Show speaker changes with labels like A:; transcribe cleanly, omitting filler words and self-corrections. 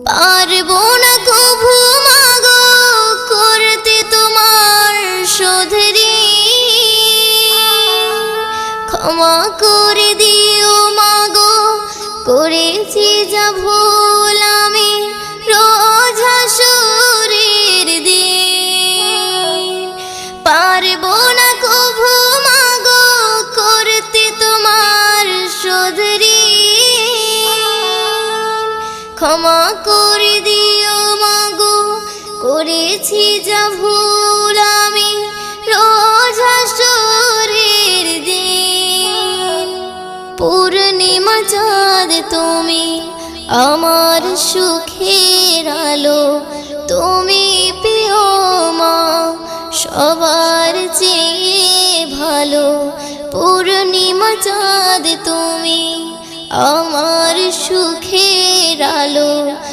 A: পারবো না কভু মাগো করতে তোমার শোধ ঋণ। ক্ষমা করে দিও মাগো করেছি যা ভুল আমি রোজ হাসরের দিন। পারবো না কভু মাগো করতে তোমার শোধ ঋণ। ক্ষমা করে দিও মাগো করেছি যা ভুল আমি রোজ হাসরের দিন। পূর্ণিমা চাঁদ তুমি আমার সুখের আলো, তুমি প্রিয় মা সবার চেয়ে ভালো। পূর্ণিমা চাঁদ তুমি আমার সুখের আলো।